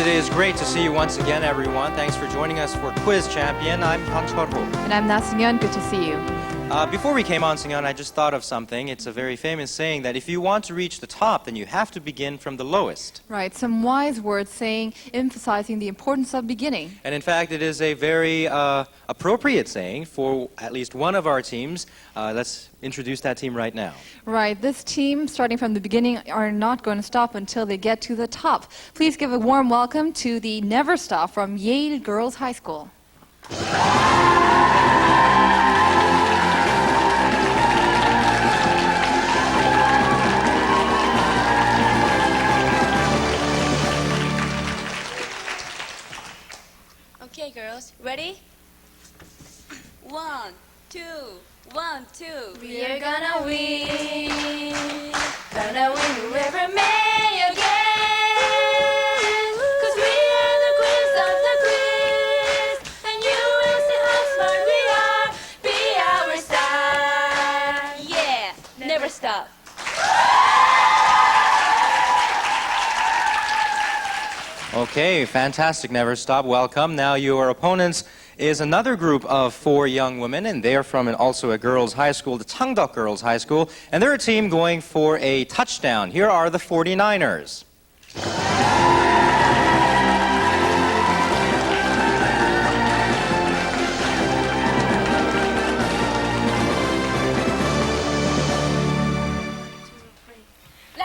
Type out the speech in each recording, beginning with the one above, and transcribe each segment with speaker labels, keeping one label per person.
Speaker 1: it is great to see you once again, everyone. Thanks for joining us for Quiz Champion. I'm 추억으로.
Speaker 2: And I'm Seungyeon. Good to see you.
Speaker 1: Before we came on, Seungyeon, I just thought of something. It's a very famous saying that if you want to reach the top, then you have to begin from the lowest.
Speaker 2: Right, some wise words emphasizing the importance of beginning.
Speaker 1: And in fact, it is a very appropriate saying for at least one of our teams. Let's introduce that team right now.
Speaker 2: Right, this team, starting from the beginning, are not going to stop until they get to the top. Please give a warm welcome to the Never Stop from Yale Girls High School.
Speaker 3: Okay, girls, ready? 1, 2, 1, 2. We are gonna win whoever may again. 'Cause we are the queens of the quiz, and you will see how smart we are. Be our star, yeah, never stop.
Speaker 1: Okay, fantastic. Never stop. Welcome. Now your opponents is another group of 4 young women, and they're from also a girls' high school, the Changdeok Girls High School, and they're a team going for a touchdown. Here are the 49ers.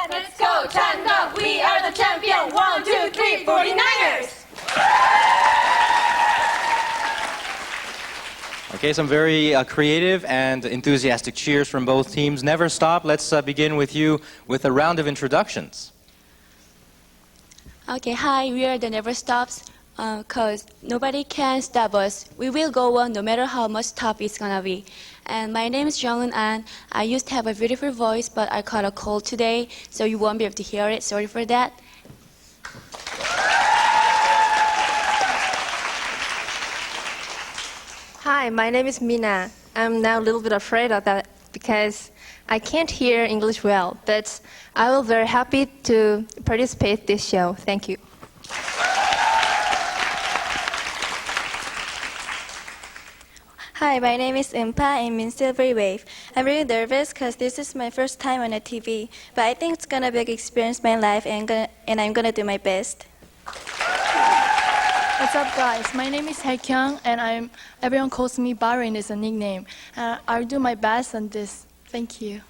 Speaker 3: Let's go, Changdeok! We are the champion! 1, 2, 3, 49ers!
Speaker 1: Okay, some very creative and enthusiastic cheers from both teams. Never stop. Let's begin with you with a round of introductions.
Speaker 3: Okay, hi, we are the Never Stops, cause nobody can stop us. We will go on no matter how much tough it's gonna be. And my name is Junghoon An. I used to have a beautiful voice, but I caught a cold today, so you won't be able to hear it. Sorry for that.
Speaker 4: Hi, my name is Mina. I'm now a little bit afraid of that because I can't hear English well, but I will be very happy to participate this show. Thank you.
Speaker 5: Hi, my name is Impa. I'm in Silvery Wave. I'm really nervous because this is my first time on a TV, but I think it's gonna be a big experience in my life, and I'm gonna do my best.
Speaker 6: What's up, guys? My name is Haekyung, and everyone calls me Barin is a nickname. I'll do my best on this. Thank you.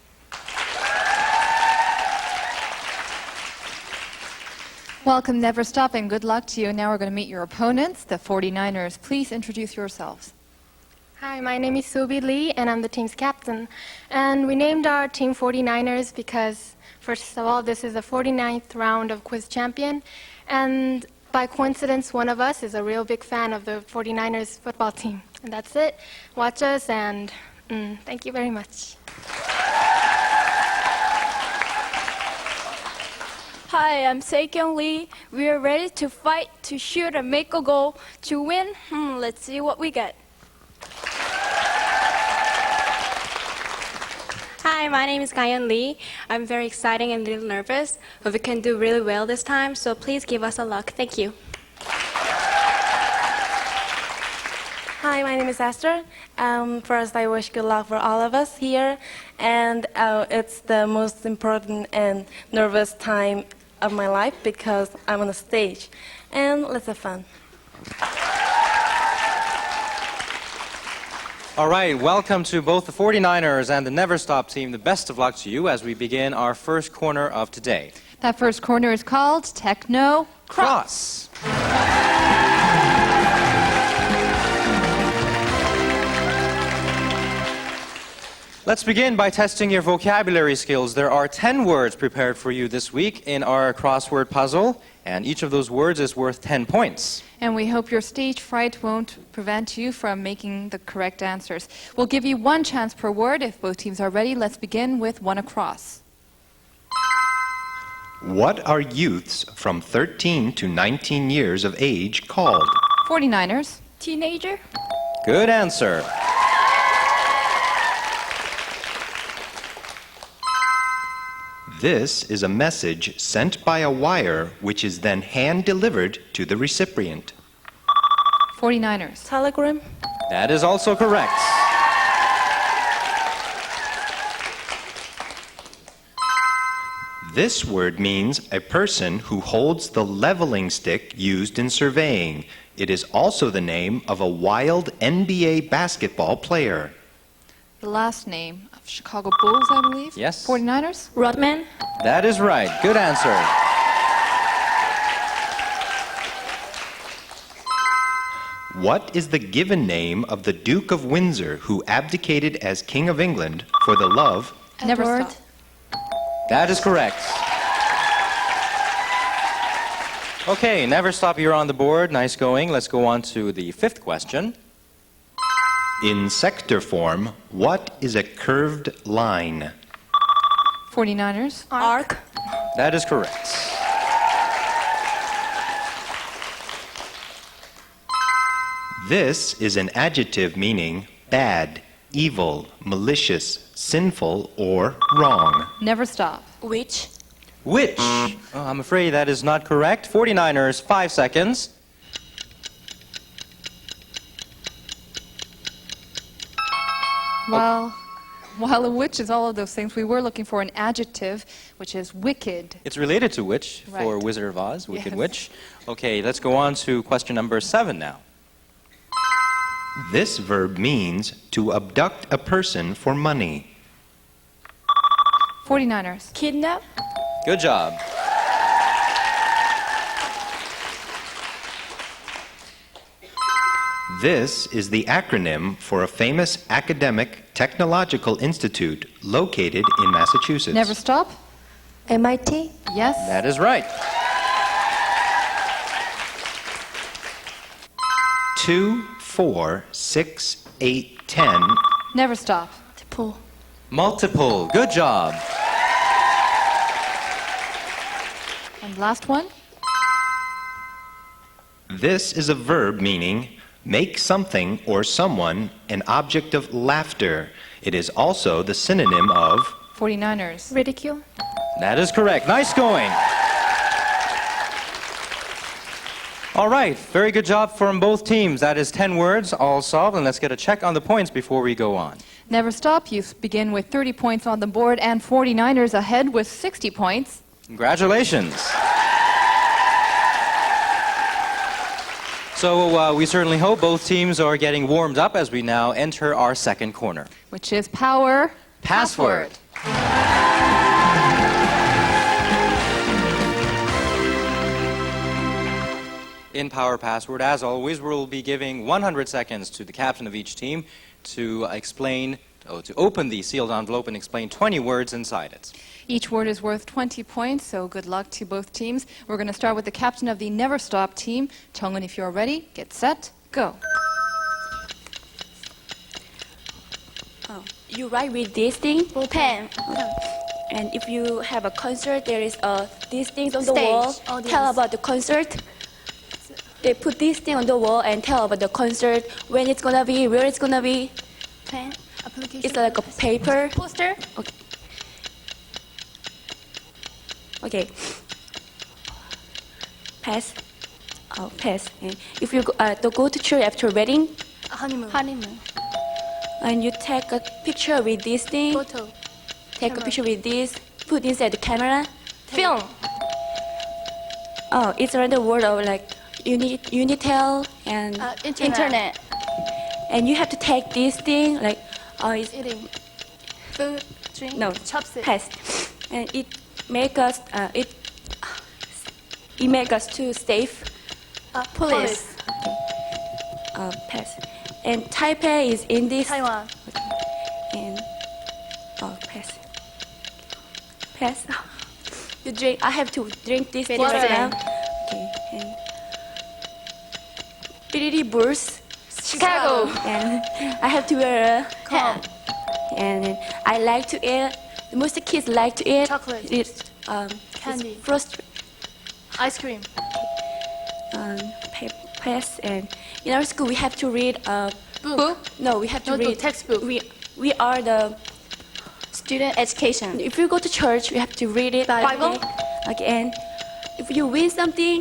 Speaker 2: Welcome, Never Stop, and good luck to you. Now we're going to meet your opponents, the 49ers. Please introduce yourselves.
Speaker 7: Hi, my name is Sobi Lee, and I'm the team's captain. And we named our team 49ers because, first of all, this is the 49th round of Quiz Champion. And by coincidence, one of us is a real big fan of the 49ers football team. And that's it. Watch us, and thank you very much.
Speaker 6: Hi, I'm Saekyung Lee. We are ready to fight, to shoot, and make a goal. To win, let's see what we get.
Speaker 8: Hi, my name is Gayeon Lee. I'm very excited and a little nervous, but we can do really well this time, so please give us a luck. Thank you.
Speaker 4: Hi, my name is Esther. First, I wish good luck for all of us here, and it's the most important and nervous time of my life because I'm on the stage, and let's have fun.
Speaker 1: All right, welcome to both the 49ers and the Never Stop team. The best of luck to you as we begin our first corner of today.
Speaker 2: That first corner is called Techno Cross.
Speaker 1: Let's begin by testing your vocabulary skills. There are 10 words prepared for you this week in our crossword puzzle, and each of those words is worth 10 points.
Speaker 2: And we hope your stage fright won't prevent you from making the correct answers. We'll give you one chance per word. If both teams are ready, let's begin with one across.
Speaker 9: What are youths from 13 to 19 years of age called?
Speaker 2: 49ers.
Speaker 6: Teenager?
Speaker 1: Good answer.
Speaker 9: This is a message sent by a wire which is then hand-delivered to the recipient.
Speaker 2: 49ers.
Speaker 4: Telegram.
Speaker 1: That is also correct.
Speaker 9: This word means a person who holds the leveling stick used in surveying. It is also the name of a wild NBA basketball player.
Speaker 2: The last name of Chicago Bulls, I believe.
Speaker 1: Yes.
Speaker 2: 49ers.
Speaker 8: Rodman.
Speaker 1: That is right. Good answer.
Speaker 9: What is the given name of the Duke of Windsor who abdicated as King of England for the love?
Speaker 2: Never
Speaker 8: Edward.
Speaker 2: stop.
Speaker 1: That is correct. Okay, never stop. You're on the board. Nice going. Let's go on to the fifth question.
Speaker 9: In sector form, what is a curved line?
Speaker 2: 49ers.
Speaker 8: Arc.
Speaker 1: That is correct.
Speaker 9: This is an adjective meaning bad, evil, malicious, sinful, or wrong.
Speaker 2: Never stop.
Speaker 3: Which?
Speaker 1: Which? Oh, I'm afraid that is not correct. 49ers, 5 seconds.
Speaker 2: Well, while a witch is all of those things, we were looking for an adjective, which is wicked.
Speaker 1: It's related to which for
Speaker 2: Right.
Speaker 1: Wizard of Oz, Wicked
Speaker 2: Yes.
Speaker 1: Witch. Okay, let's go on to question number 7 now.
Speaker 9: This verb means to abduct a person for money.
Speaker 2: 49ers.
Speaker 8: Kidnap.
Speaker 1: Good job.
Speaker 9: This is the acronym for a famous academic technological institute located in Massachusetts.
Speaker 2: Never stop.
Speaker 8: MIT.
Speaker 2: Yes.
Speaker 1: That is right.
Speaker 9: 2, 4, 6, 8, 10.
Speaker 2: Never stop.
Speaker 8: Pull.
Speaker 1: Multiple. Good job.
Speaker 2: And last one.
Speaker 9: This is a verb meaning make something or someone an object of laughter. It is also the synonym of
Speaker 2: 49ers.
Speaker 8: Ridicule.
Speaker 1: That is correct. Nice going. All right. Very good job from both teams. That is 10 words, all solved. And let's get a check on the points before we go on.
Speaker 2: Never stop. You begin with 30 points on the board and 49ers ahead with 60 points.
Speaker 1: Congratulations. So we certainly hope both teams are getting warmed up as we now enter our second corner.
Speaker 2: Which is power
Speaker 1: Password. In Power Password, as always, we'll be giving 100 seconds to the captain of each team to to open the sealed envelope and explain 20 words inside it.
Speaker 2: Each word is worth 20 points, so good luck to both teams. We're going to start with the captain of the Never Stop team. Chungwon, if you're ready, get set, go.
Speaker 3: You write with this thing?
Speaker 5: Pen.
Speaker 3: And if you have a concert, there is these things on the
Speaker 5: Stage,
Speaker 3: wall.
Speaker 5: audience.
Speaker 3: Tell about the concert. They put this thing on the wall and tell about the concert, when it's gonna be, where it's gonna be.
Speaker 5: Pen.
Speaker 8: Application.
Speaker 3: It's like a paper.
Speaker 5: Poster.
Speaker 3: Okay. Pass. Oh, pass. And if you go to church after wedding,
Speaker 8: Honeymoon.
Speaker 5: Honeymoon.
Speaker 3: and you take a picture with this thing,
Speaker 8: Photo.
Speaker 3: take a picture with this, put inside the camera.
Speaker 8: Film.
Speaker 3: Oh, it's another word of like Unitel and
Speaker 5: Internet.
Speaker 3: and you have to take this thing like it's
Speaker 8: Eating. Food. Drink.
Speaker 3: no
Speaker 8: Chopstick.
Speaker 3: pass, and it make us it make us too safe.
Speaker 8: Police.
Speaker 3: Pass. And Taipei is in this.
Speaker 8: Taiwan.
Speaker 3: And pass. Pass. You drink. I have to drink this thing
Speaker 8: Water.
Speaker 3: right now. Okay. And Pretty Bulls.
Speaker 8: Chicago.
Speaker 3: And I have to wear a
Speaker 8: Hat.
Speaker 3: and I like to eat. Most kids like to eat.
Speaker 8: Chocolate.
Speaker 3: It's
Speaker 8: Candy.
Speaker 3: Frost.
Speaker 8: Ice cream.
Speaker 3: Pass. And in our school we have to read a
Speaker 8: Book.
Speaker 3: No, we have to
Speaker 8: Notebook,
Speaker 3: read
Speaker 8: textbook.
Speaker 3: We are the
Speaker 5: Student education.
Speaker 3: If you go to church, you have to read it
Speaker 5: Bible.
Speaker 3: again. If you win something,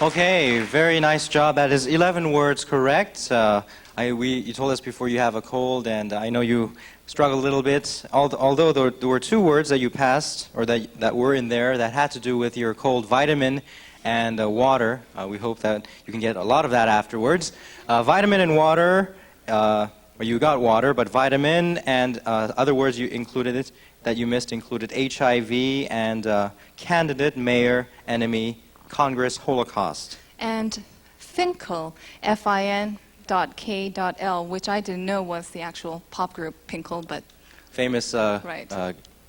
Speaker 1: Okay, very nice job. That is 11 words correct. You told us before you have a cold, and I know you struggled a little bit. Although there were 2 words that you passed, or that were in there, that had to do with your cold: vitamin and water. We hope that you can get a lot of that afterwards. Vitamin and water, you got water, but vitamin and other words you included that you missed included HIV and candidate, mayor, enemy, Congress, Holocaust.
Speaker 2: And Finkel, Fin.K.L, which I didn't know was the actual pop group Pinkel, but
Speaker 1: Famous
Speaker 2: Right.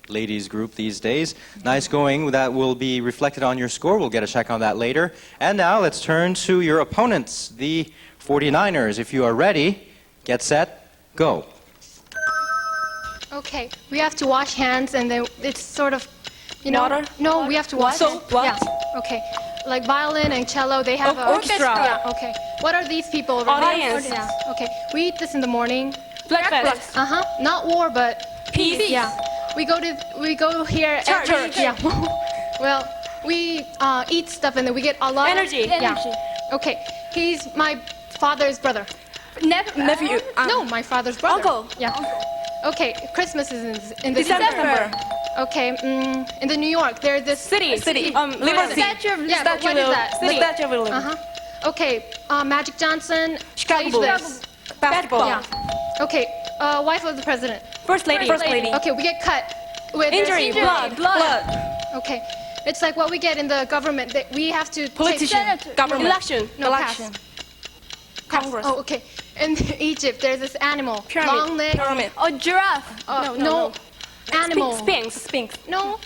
Speaker 1: ladies group these days. Nice going. That will be reflected on your score. We'll get a check on that later. And now let's turn to your opponents, the 49ers. If you are ready, get set, go.
Speaker 7: Okay, we have to wash hands, and then it's sort of,
Speaker 4: Water?
Speaker 7: No, we have to wash.
Speaker 4: Soap? What?
Speaker 7: Yeah. Okay. Like violin and cello, they have a
Speaker 4: Orchestra.
Speaker 7: Yeah. Okay. What are these people?
Speaker 4: Audience.
Speaker 7: Yeah. Okay. We eat this in the morning.
Speaker 4: Breakfast.
Speaker 7: Not war, but
Speaker 4: Peace.
Speaker 7: Yeah. We go here.
Speaker 4: Church.
Speaker 7: Yeah. Well, we eat stuff and then we get a lot
Speaker 4: Energy.
Speaker 7: Of, yeah. Okay. He's my father's brother.
Speaker 4: Nephew.
Speaker 7: No, my father's brother.
Speaker 4: Uncle.
Speaker 7: Yeah. Okay. Christmas is in the
Speaker 4: December.
Speaker 7: Okay. In the New York, there's this
Speaker 4: City.
Speaker 7: Liberty.
Speaker 4: Statue of
Speaker 7: Yeah, but what is that?
Speaker 4: The Statue of Liberty.
Speaker 7: Okay. Magic Johnson.
Speaker 4: Chicago
Speaker 7: plays
Speaker 4: Bulls.
Speaker 7: this.
Speaker 4: Basketball.
Speaker 7: Yeah. Okay. Wife of the president.
Speaker 4: First lady.
Speaker 7: Okay, we get cut. With
Speaker 4: Injury. Blood.
Speaker 7: Okay. It's like what we get in the government. That we have to
Speaker 4: Politician. Government. Election.
Speaker 7: No,
Speaker 4: Election.
Speaker 7: pass.
Speaker 4: Congress.
Speaker 7: Oh, okay. In Egypt, there's this animal.
Speaker 4: Pyramid.
Speaker 7: Long leg.
Speaker 4: Pyramid.
Speaker 5: Oh, giraffe.
Speaker 7: No. Animal.
Speaker 4: Sphinx.
Speaker 7: No.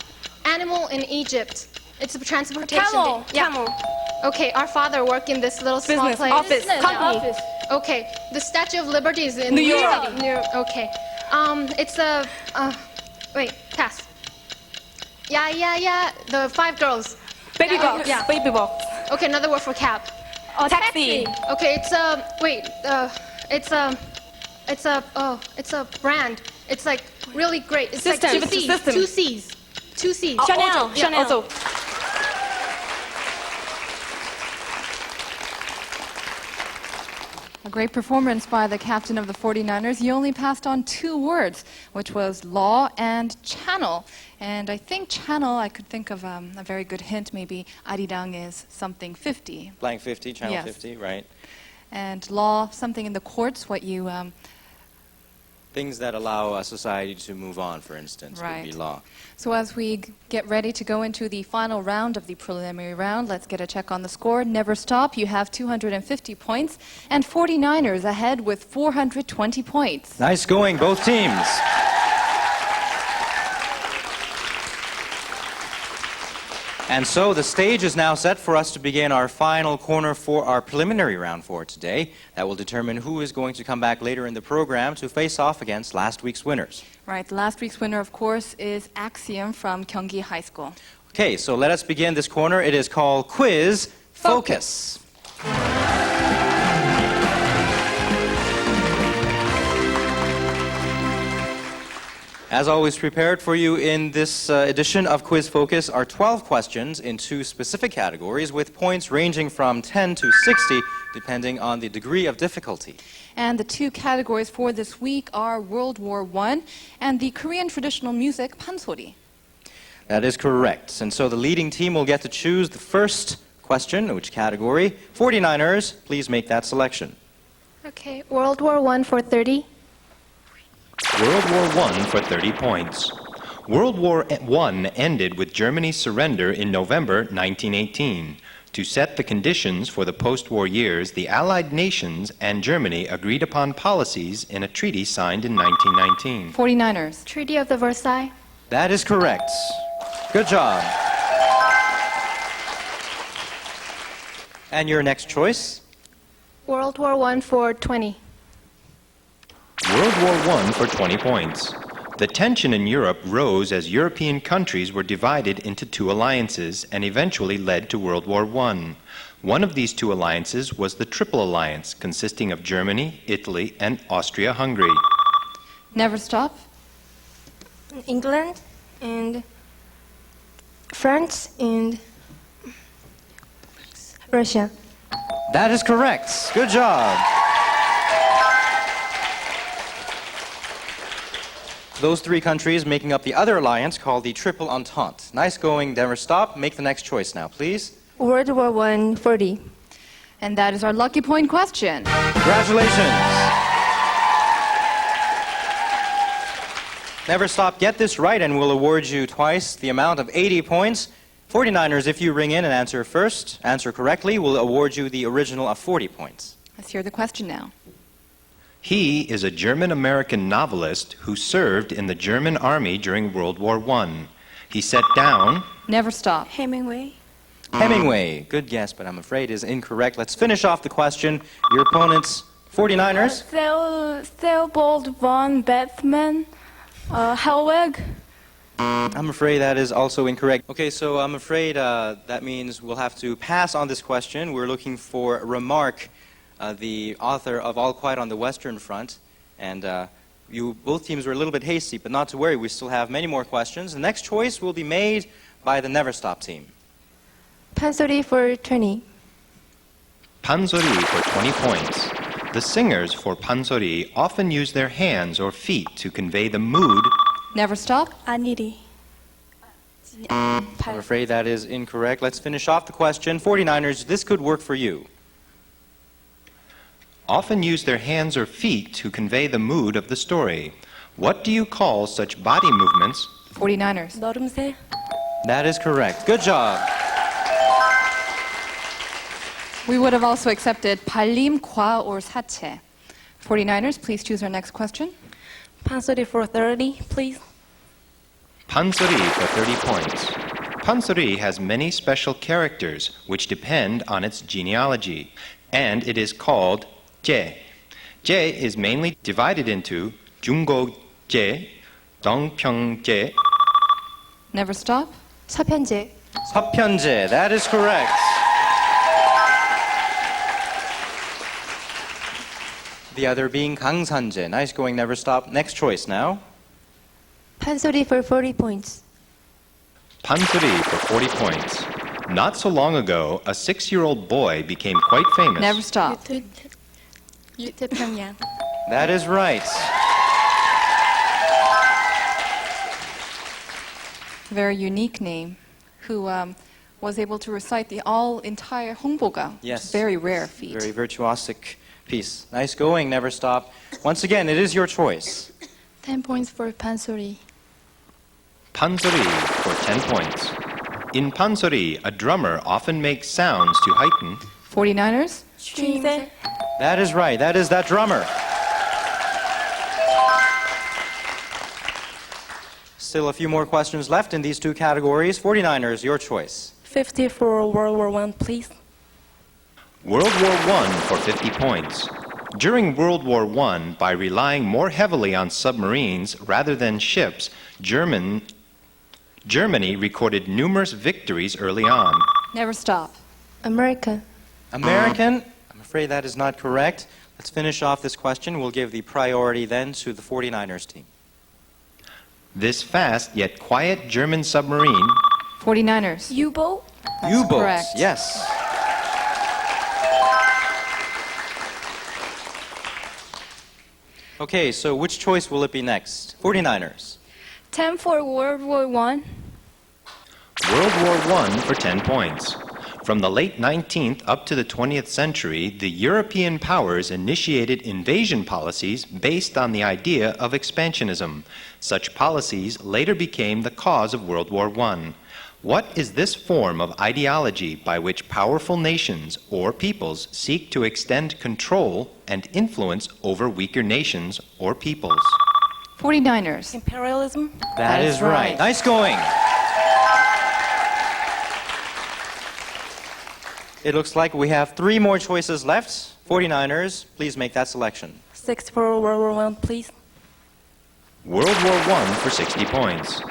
Speaker 7: Animal in Egypt. It's a transportation.
Speaker 4: Camel.
Speaker 7: Yeah.
Speaker 4: Camel.
Speaker 7: Okay, our father worked in this little small
Speaker 4: Business.
Speaker 7: place.
Speaker 4: Office. Company.
Speaker 7: Office. Okay, the Statue of Liberty is in
Speaker 4: New York.
Speaker 7: City. Okay. It's a. Wait, pass. Yeah. The 5 girls.
Speaker 4: Baby box.
Speaker 7: Yeah.
Speaker 4: Baby box.
Speaker 7: Okay, another word for cab.
Speaker 4: Taxi.
Speaker 7: Okay, it's a. Wait. It's a brand. It's like really great. It's
Speaker 4: System.
Speaker 7: like 2 C's.
Speaker 4: System.
Speaker 7: 2 C's. 2 C's.
Speaker 4: Chanel.
Speaker 7: Yeah.
Speaker 4: Chanel. Also.
Speaker 2: a great performance by the captain of the 49ers. He only passed on 2 words, which was law and channel. And I think channel, I could think of a very good hint, maybe Arirang is something 50.
Speaker 1: Blank 50, channel
Speaker 2: Yes.
Speaker 1: 50, right?
Speaker 2: And law, something in the courts, what you...
Speaker 1: Things that allow a society to move on, for instance, would be
Speaker 2: Right.
Speaker 1: law.
Speaker 2: So as we get ready to go into the final round of the preliminary round, let's get a check on the score. Never stop, you have 250 points, and 49ers ahead with 420 points.
Speaker 1: Nice going, both teams. And so the stage is now set for us to begin our final corner for our preliminary round for today. That will determine who is going to come back later in the program to face off against last week's winners.
Speaker 2: Right, last week's winner, of course, is Axiom from Gyeonggi High School.
Speaker 1: Okay, so let us begin this corner. It is called Quiz Focus. As always, prepared for you in this edition of Quiz Focus are 12 questions in 2 specific categories with points ranging from 10 to 60, depending on the degree of difficulty.
Speaker 2: And the 2 categories for this week are World War I and the Korean traditional music, pansori.
Speaker 1: That is correct. And so the leading team will get to choose the first question, which category. 49ers, please make that selection.
Speaker 7: Okay, World War I for 30.
Speaker 9: World War I for 30 points. World War I ended with Germany's surrender in November 1918. To set the conditions for the post-war years, the Allied nations and Germany agreed upon policies in a treaty signed in 1919.
Speaker 2: 49ers.
Speaker 7: Treaty of the Versailles.
Speaker 1: That is correct. Good job. And your next choice?
Speaker 7: World War I for 20.
Speaker 9: World War I for 20 points. The tension in Europe rose as European countries were divided into two alliances and eventually led to World War I. One of these two alliances was the Triple Alliance, consisting of Germany, Italy, and Austria-Hungary.
Speaker 2: Never stop.
Speaker 8: England and France and Russia.
Speaker 1: That is correct. Good job. Those three countries making up the other alliance called the Triple Entente. Nice going, never stop. Make the next choice now, please.
Speaker 8: World War I, 40.
Speaker 2: And that is our lucky point question.
Speaker 1: Congratulations. Never stop, get this right, and we'll award you twice the amount of 80 points. 49ers, if you ring in and answer correctly, we'll award you the original of 40 points.
Speaker 2: Let's hear the question now.
Speaker 9: He is a German-American novelist who served in the German army during World War I. He set down...
Speaker 2: Never stop.
Speaker 5: Hemingway.
Speaker 1: Hemingway. Good guess, but I'm afraid is incorrect. Let's finish off the question. Your opponents, 49ers.
Speaker 7: Theobald von Bethmann, Hellweg.
Speaker 1: I'm afraid that is also incorrect. Okay, so I'm afraid that means we'll have to pass on this question. We're looking for Remarque, the author of All Quiet on the Western Front. And both teams were a little bit hasty, but not to worry. We still have many more questions. The next choice will be made by the Never Stop team.
Speaker 8: Pansori for 20.
Speaker 9: Pansori for 20 points. The singers for Pansori often use their hands or feet to convey the mood.
Speaker 2: Never stop.
Speaker 5: Aniri.
Speaker 1: I'm afraid that is incorrect. Let's finish off the question. 49ers, this could work for you.
Speaker 9: Often use their hands or feet to convey the mood of the story. What do you call such body movements?
Speaker 2: 49ers.
Speaker 4: 너름새.
Speaker 1: That is correct. Good job.
Speaker 2: We would have also accepted 발림, 과, or 사체. 49ers, please choose our next question.
Speaker 4: 판소리 for 30, please.
Speaker 9: Pansori for 30 points. Pansori has many special characters which depend on its genealogy, and it is called 제. 제 is mainly divided into 중고제, 동평제.
Speaker 2: Never stop.
Speaker 8: 서편제.
Speaker 1: 서편제. That is correct. The other being 강산제. Nice going, never stop. Next choice now.
Speaker 8: Pansori for 40 points.
Speaker 9: Pansori for 40 points. Not so long ago, a 6-year-old boy became quite famous.
Speaker 2: Never stop.
Speaker 5: 유태평양.
Speaker 1: That is right.
Speaker 2: Very unique name, who was able to recite the entire 홍보가.
Speaker 1: Yes.
Speaker 2: Very rare feat.
Speaker 1: Very virtuosic piece. Nice going, never stop. Once again, it is your choice.
Speaker 6: 10 points for Pansori.
Speaker 9: Pansori for 10 points. In Pansori, a drummer often makes sounds to heighten.
Speaker 2: 49ers.
Speaker 4: 춤새.
Speaker 1: That is right. That is that drummer. Still a few more questions left in these two categories. 49ers, your choice.
Speaker 4: 50 for World War I, please.
Speaker 9: World War I for 50 points. During World War I, by relying more heavily on submarines rather than ships, Germany recorded numerous victories early on.
Speaker 2: Never stop.
Speaker 8: America.
Speaker 1: American? I'm afraid that is not correct. Let's finish off this question. We'll give the priority then to the 49ers team.
Speaker 9: This fast yet quiet German submarine.
Speaker 2: 49ers.
Speaker 8: U-boat.
Speaker 1: U-boats.
Speaker 2: correct.
Speaker 1: Yes. Okay, so which choice will it be next? 49ers.
Speaker 8: 10 for World War I.
Speaker 9: World War I for 10 points. From the late 19th up to the 20th century, the European powers initiated invasion policies based on the idea of expansionism. Such policies later became the cause of World War I. What is this form of ideology by which powerful nations or peoples seek to extend control and influence over weaker nations or peoples?
Speaker 2: 49ers.
Speaker 4: Imperialism.
Speaker 1: That is right. Nice going. It looks like we have 3 more choices left. 49ers, please make that selection.
Speaker 4: 6 for World War I, please.
Speaker 9: World War I for 60 points.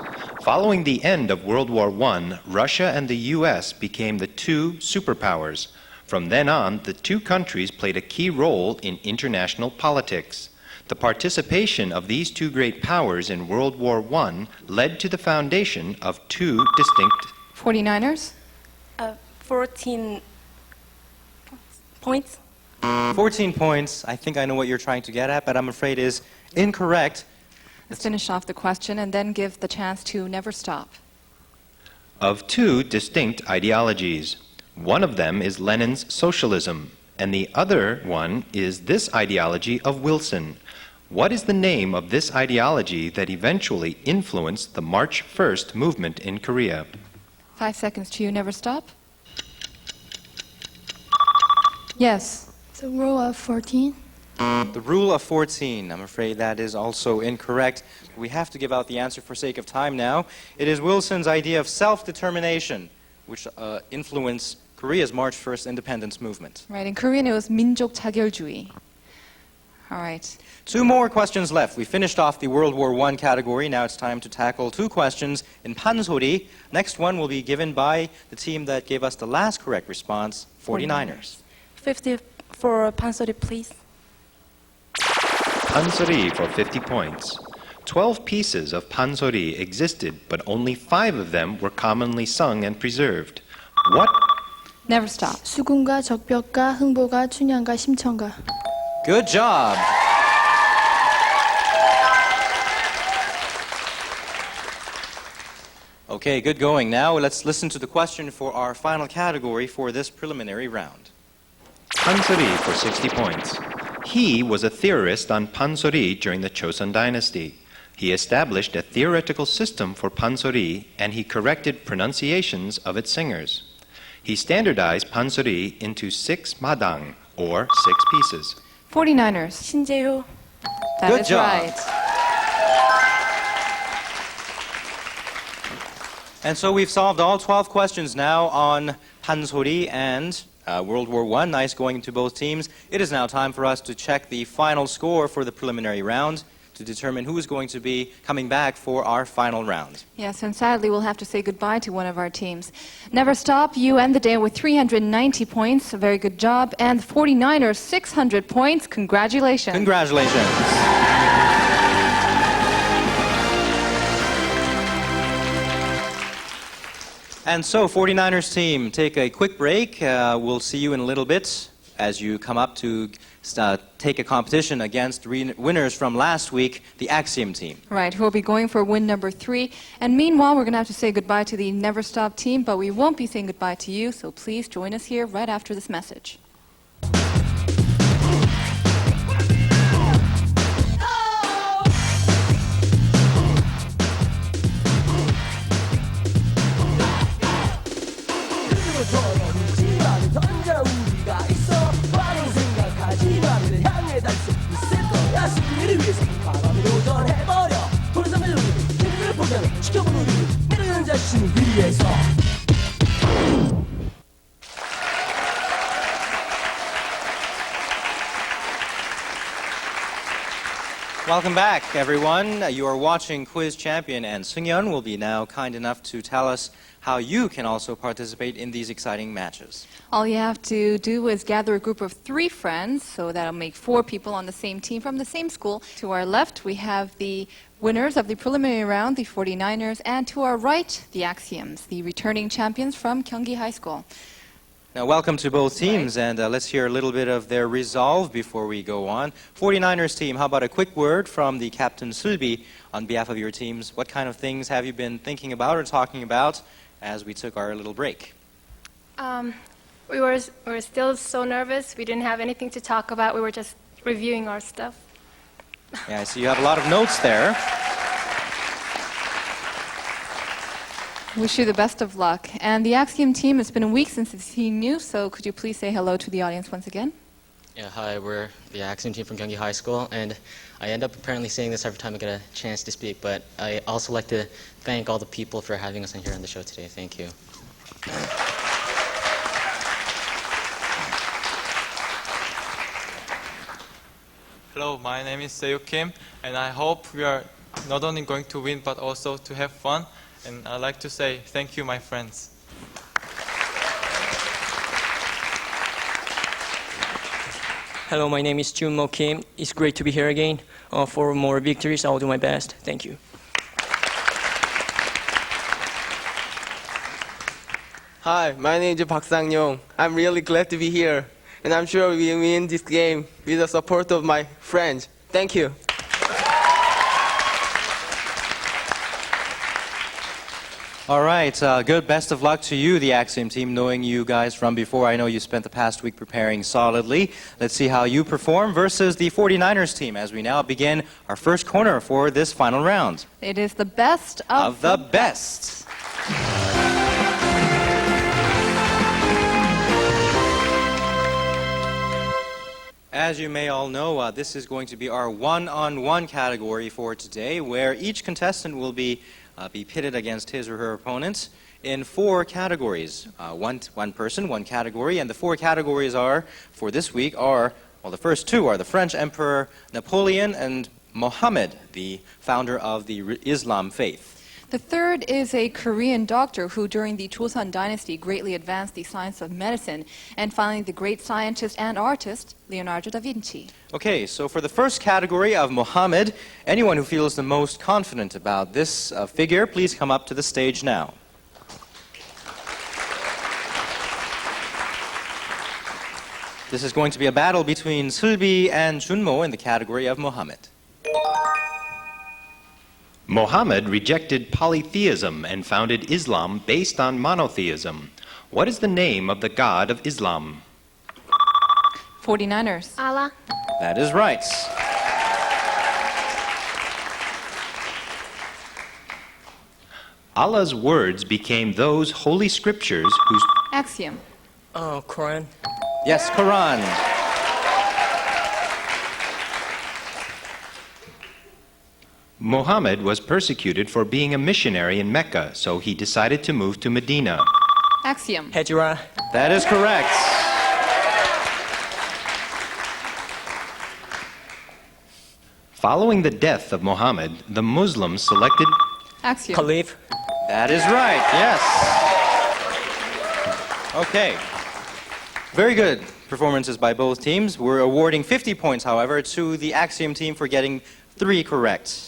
Speaker 9: Following the end of World War I, Russia and the U.S. became the two superpowers. From then on, the two countries played a key role in international politics. The participation of these two great powers in World War I led to the foundation of two distinct
Speaker 2: 49ers?
Speaker 4: 14 points.
Speaker 1: 14 points. I think I know what you're trying to get at, but I'm afraid is incorrect.
Speaker 2: Let's finish off the question and then give the chance to never stop.
Speaker 9: of two distinct ideologies. One of them is Lenin's socialism, and the other one is this ideology of Wilson. What is the name of this ideology that eventually influenced the March 1st movement in Korea?
Speaker 2: 5 seconds to you, never stop. Yes.
Speaker 6: The rule of 14.
Speaker 1: The rule of 14. I'm afraid that is also incorrect. We have to give out the answer for sake of time now. It is Wilson's idea of self-determination, which influenced Korea's March 1st independence movement.
Speaker 2: Right, in Korean it was 민족 자결주의. All right.
Speaker 1: 2 more questions left. We finished off the World War I category. Now it's time to tackle 2 questions in 판소리. Next one will be given by the team that gave us the last correct response, 49ers.
Speaker 4: 50 for Pansori, please.
Speaker 9: Pansori for 50 points. 12 pieces of pansori existed, but only 5 of them were commonly sung and preserved. What?
Speaker 2: Never stop.
Speaker 6: 수군가, 적벽가, 흥보가, 춘향가, 심청가.
Speaker 1: Good job. Okay, good going. Now let's listen to the question for our final category for this preliminary round.
Speaker 9: Pansori for 60 points. He was a theorist on pansori during the Chosun dynasty. He established a theoretical system for pansori and he corrected pronunciations of its singers. He standardized pansori into 6 madang, or 6 pieces.
Speaker 2: 49ers.
Speaker 4: 신재효.
Speaker 2: That
Speaker 1: Good
Speaker 2: is
Speaker 1: job.
Speaker 2: right.
Speaker 1: And so we've solved all 12 questions now on pansori and World War I. Nice going to both teams. It is now time for us to check the final score for the preliminary round to determine who is going to be coming back for our final round.
Speaker 2: Yes, and sadly we'll have to say goodbye to one of our teams. Never Stop, you end the day with 390 points. A very good job. And the 49ers, 600 points. Congratulations.
Speaker 1: Congratulations. And so, 49ers team, take a quick break. We'll see you in a little bit as you come up to take a competition against winners from last week, the Axiom team.
Speaker 2: Right, who will be going for win number 3. And meanwhile, we're going to have to say goodbye to the Never Stop team, but we won't be saying goodbye to you, so please join us here right after this message.
Speaker 1: Welcome back, everyone. You are watching Quiz Champion, and Seungyeon will be now kind enough to tell us how you can also participate in these exciting matches.
Speaker 2: All you have to do is gather a group of 3 friends, so that'll make 4 people on the same team from the same school. To our left, we have the winners of the preliminary round, the 49ers, and to our right, the Axioms, the returning champions from Gyeonggi High School.
Speaker 1: Now, welcome to both teams, and let's hear a little bit of their resolve before we go on. 49ers team, how about a quick word from the captain, Sulbi, on behalf of your teams? What kind of things have you been thinking about or talking about as we took our little break?
Speaker 7: We were still so nervous. We didn't have anything to talk about. We were just reviewing our stuff.
Speaker 1: Yeah, I see you have a lot of notes there.
Speaker 2: Wish you the best of luck. And the Axiom team, it's been a week since it's seen you, so could you please say hello to the audience once again?
Speaker 10: Yeah, hi, we're the Axiom team from Gyeonggi High School, and I end up apparently saying this every time I get a chance to speak, but I also like to thank all the people for having us in here on the show today. Thank you.
Speaker 11: Hello, my name is Seo Kim, and I hope we are not only going to win but also to have fun. And I'd like to say thank you, my friends.
Speaker 12: Hello, my name is Junmo Kim. It's great to be here again. For more victories, I'll do my best. Thank you.
Speaker 13: Hi, my name is Park Sang-yong. I'm really glad to be here, and I'm sure we will win this game with the support of my friends. Thank you.
Speaker 1: All right, good. Best of luck to you, the Axiom team. Knowing you guys from before, I know you spent the past week preparing solidly. Let's see how you perform versus the 49ers team as we now begin our first corner for this final round.
Speaker 2: It is the best of
Speaker 1: the best. As you may all know, this is going to be our one-on-one category for today, where each contestant will be pitted against his or her opponents in 4 categories. One person, one category, and the 4 categories for this week are, well, the first 2 are the French Emperor Napoleon and Mohammed, the founder of the Islam faith.
Speaker 2: The third is a Korean doctor who, during the Joseon dynasty, greatly advanced the science of medicine. And finally, the great scientist and artist, Leonardo da Vinci.
Speaker 1: Okay, so for the first category of Mohammed, anyone who feels the most confident about this figure, please come up to the stage now. This is going to be a battle between Sulbi and Junmo in the category of Mohammed.
Speaker 9: Mohammed rejected polytheism and founded Islam based on monotheism. What is the name of the God of Islam?
Speaker 2: 49ers.
Speaker 7: Allah.
Speaker 1: That is right.
Speaker 9: Allah's words became those holy scriptures whose...
Speaker 2: Axiom.
Speaker 12: Quran.
Speaker 1: Yes, Quran.
Speaker 9: Muhammad was persecuted for being a missionary in Mecca, so he decided to move to Medina.
Speaker 2: Axiom.
Speaker 12: Hijrah.
Speaker 1: That is correct.
Speaker 9: Following the death of Muhammad, the Muslims selected...
Speaker 2: Axiom.
Speaker 12: Caliph.
Speaker 1: That is right, yes. Okay. Very good performances by both teams. We're awarding 50 points, however, to the Axiom team for getting 3 correct.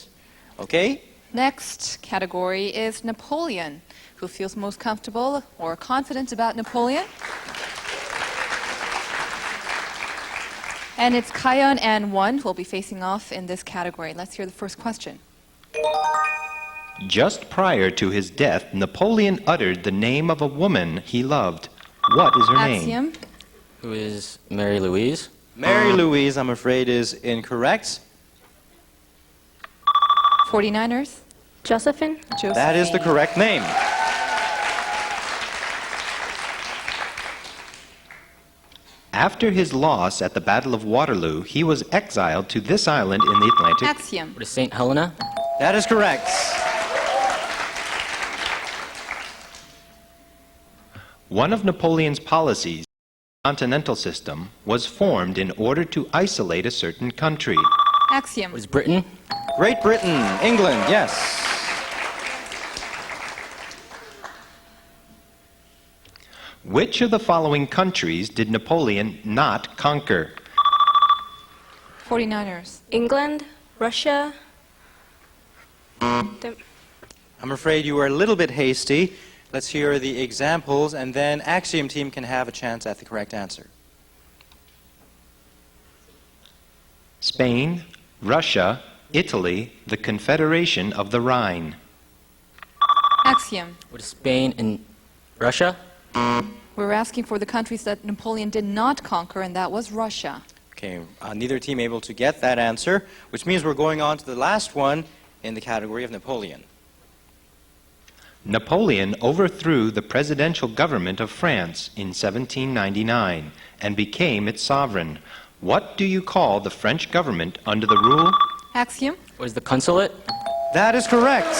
Speaker 1: Okay?
Speaker 2: Next category is Napoleon. Who feels most comfortable or confident about Napoleon? And it's Kayeon and Won who will be facing off in this category. Let's hear the first question.
Speaker 9: Just prior to his death, Napoleon uttered the name of a woman he loved. What is her name?
Speaker 2: Axiom.
Speaker 10: Who is Mary Louise?
Speaker 1: Mary Louise, I'm afraid, is incorrect.
Speaker 2: 49ers.
Speaker 8: Josephine?
Speaker 1: That is the correct name.
Speaker 9: After his loss at the Battle of Waterloo, he was exiled to this island in the Atlantic.
Speaker 2: Axiom.
Speaker 10: What is St. Helena?
Speaker 1: That is correct.
Speaker 9: One of Napoleon's policies, the continental system, was formed in order to isolate a certain country.
Speaker 2: Axiom.
Speaker 10: What is Britain?
Speaker 1: Great Britain, England, yes.
Speaker 9: Which of the following countries did Napoleon not conquer?
Speaker 2: 49ers.
Speaker 8: England? Russia?
Speaker 1: I'm afraid you were a little bit hasty. Let's hear the examples, and then Axiom team can have a chance at the correct answer.
Speaker 9: Spain, Russia, Italy, the Confederation of the Rhine.
Speaker 2: Axiom.
Speaker 10: What is Spain and Russia?
Speaker 2: We're asking for the countries that Napoleon did not conquer, and that was Russia.
Speaker 1: Okay, neither team able to get that answer, which means we're going on to the last one in the category of Napoleon.
Speaker 9: Napoleon overthrew the presidential government of France in 1799 and became its sovereign. What do you call the French government under the rule?
Speaker 2: Axiom.
Speaker 10: What is the consulate?
Speaker 1: That is correct.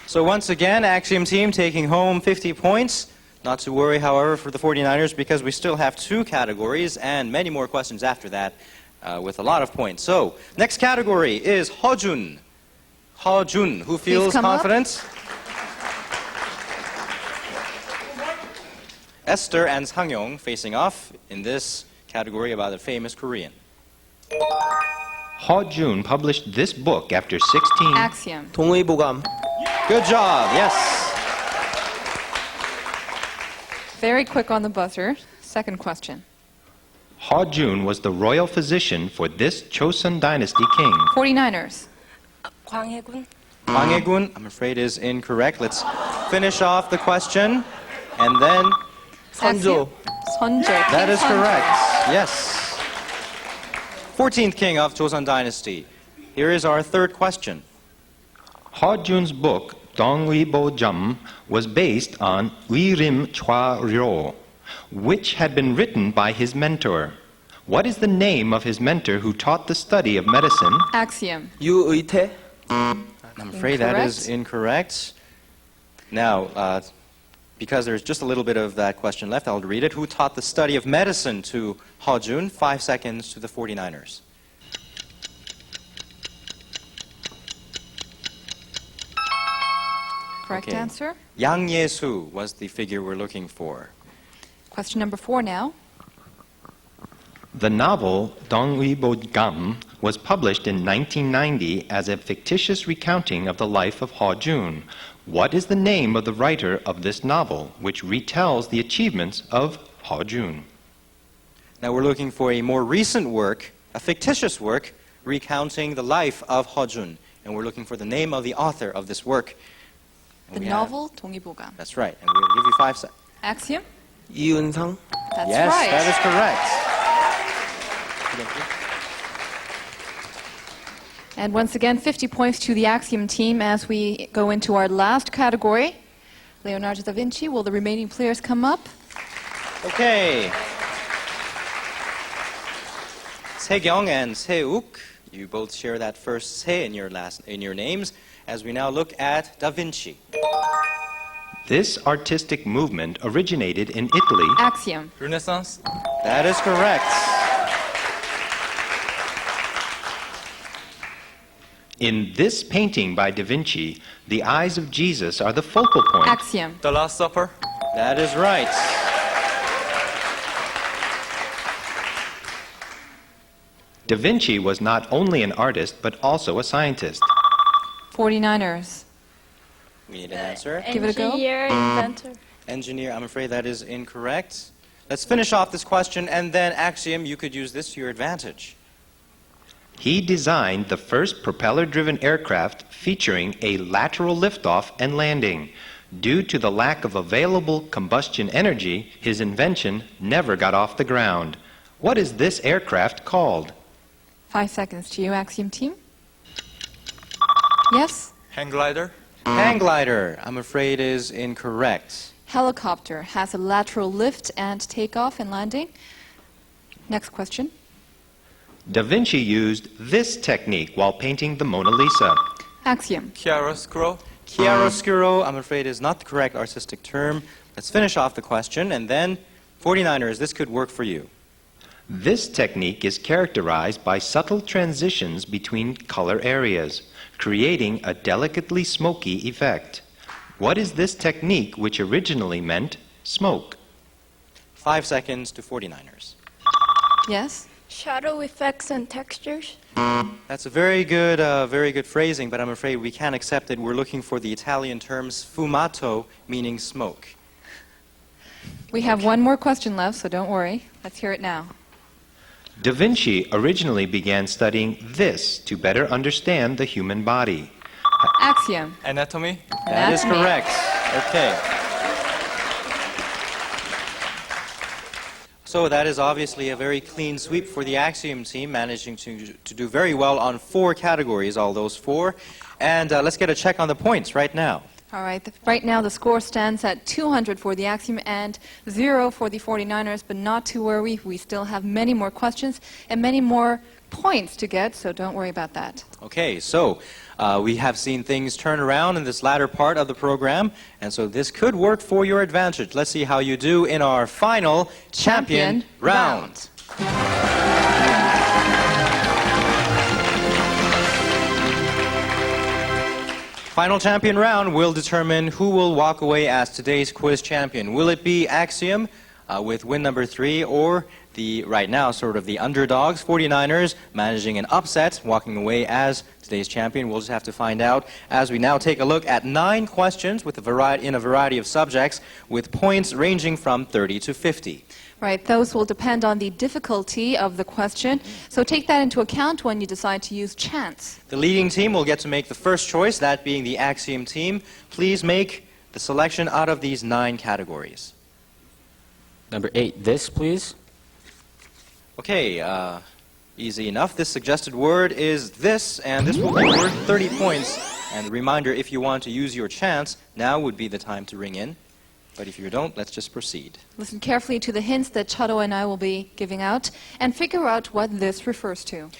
Speaker 1: So once again, Axiom team taking home 50 points. Not to worry, however, for the 49ers, because we still have 2 categories and many more questions after that with a lot of points. So, next category is Hojun. Hojun, who feels confident? Esther and Sangyong facing off in this category about a famous Korean.
Speaker 9: Hojun published this book after 16...
Speaker 2: Axiom.
Speaker 13: 동의보감.
Speaker 1: Good job, yes.
Speaker 2: Very quick on the buzzer. Second question.
Speaker 9: Hojun was the royal physician for this Chosun dynasty king.
Speaker 2: 49ers.
Speaker 4: 광해군.
Speaker 1: Hwang I'm afraid is incorrect. Let's finish off the question and then...
Speaker 13: 선조.
Speaker 2: Sonjo.
Speaker 1: That is correct. Yes. 14th king of Joseon dynasty. Here is our third question.
Speaker 9: Hojun's book, Dongwibojam, was based on Uirim Chwa-ryo, which had been written by his mentor. What is the name of his mentor who taught the study of medicine?
Speaker 2: Axiom.
Speaker 13: 유의태.
Speaker 1: I'm afraid that is incorrect. Now, because there's just a little bit of that question left, I'll read it. Who taught the study of medicine to Hojun? 5 seconds to the 49ers.
Speaker 2: Correct answer.
Speaker 1: Yang Yesu was the figure we're looking for.
Speaker 2: Question number 4 now.
Speaker 9: The novel Dongwibojam was published in 1990 as a fictitious recounting of the life of Hojun. What is the name of the writer of this novel, which retells the achievements of Hojun?
Speaker 1: Now we're looking for a more recent work, a fictitious work, recounting the life of Hojun. And we're looking for the name of the author of this work.
Speaker 2: The novel 동의보감.
Speaker 1: That's right. And we'll give you 5 seconds.
Speaker 2: Axiom.
Speaker 13: 이은상.
Speaker 2: That's
Speaker 1: yes,
Speaker 2: right.
Speaker 1: that is correct.
Speaker 2: And once again, 50 points to the Axiom team as we go into our last category. Leonardo da Vinci, will the remaining players come up?
Speaker 1: Okay. Sekyung and Seuk, you both share that first Se in your names, as we now look at Da Vinci.
Speaker 9: This artistic movement originated in Italy.
Speaker 2: Axiom.
Speaker 11: Renaissance.
Speaker 1: That is correct.
Speaker 9: In this painting by Da Vinci, the eyes of Jesus are the focal point.
Speaker 2: Axiom.
Speaker 11: The Last Supper.
Speaker 1: That is right.
Speaker 9: Da Vinci was not only an artist, but also a scientist.
Speaker 2: 49ers.
Speaker 1: We need an answer.
Speaker 2: Give it a go.
Speaker 6: Engineer, inventor.
Speaker 1: Engineer, I'm afraid that is incorrect. Let's finish off this question, and then Axiom, you could use this to your advantage.
Speaker 9: He designed the first propeller-driven aircraft featuring a lateral liftoff and landing. Due to the lack of available combustion energy, his invention never got off the ground. What is this aircraft called?
Speaker 2: 5 seconds to you, Axiom team. Yes?
Speaker 11: Hang glider.
Speaker 1: Hang glider, I'm afraid is incorrect.
Speaker 2: Helicopter has a lateral lift and takeoff and landing. Next question.
Speaker 9: Da Vinci used this technique while painting the Mona Lisa.
Speaker 2: Axiom.
Speaker 11: Chiaroscuro.
Speaker 1: Chiaroscuro, I'm afraid is not the correct artistic term. Let's finish off the question, and then 49ers, this could work for you.
Speaker 9: This technique is characterized by subtle transitions between color areas, creating a delicately smoky effect. What is this technique which originally meant smoke?
Speaker 1: 5 seconds to 49ers.
Speaker 2: Yes?
Speaker 6: Shadow effects and textures.
Speaker 1: That's a very good phrasing, but I'm afraid we can't accept it. We're looking for the Italian term sfumato, meaning smoke.
Speaker 2: We have one more question left, so don't worry. Let's hear it now.
Speaker 9: Da Vinci originally began studying this to better understand the human body.
Speaker 2: Axiom.
Speaker 11: Anatomy.
Speaker 1: That is
Speaker 2: Anatomy.
Speaker 1: correct. Okay. So that is obviously a very clean sweep for the Axiom team, managing to do very well on 4 categories, all those 4. And let's get a check on the points right now.
Speaker 2: All right, right now the score stands at 200 for the Axiom and 0 for the 49ers, but not to worry, we still have many more questions and many more points to get, so don't worry about that.
Speaker 1: Okay, so we have seen things turn around in this latter part of the program, and so this could work for your advantage. Let's see how you do in our final champion round. Final champion round will determine who will walk away as today's quiz champion. Will it be Axiom with win number 3, or the, right now, sort of the underdogs, 49ers, managing an upset, walking away as today's champion? We'll just have to find out as we now take a look at 9 questions with in a variety of subjects with points ranging from 30 to 50.
Speaker 2: Right, those will depend on the difficulty of the question, so take that into account when you decide to use chance.
Speaker 1: The leading team will get to make the first choice, that being the Axiom team. Please make the selection out of these 9 categories.
Speaker 12: Number 8, this, please.
Speaker 1: Okay, easy enough. This suggested word is this, and this will be worth 30 points. And a reminder, if you want to use your chance, now would be the time to ring in. But if you don't, let's just proceed.
Speaker 2: Listen carefully to the hints that Chado and I will be giving out and figure out what this refers to.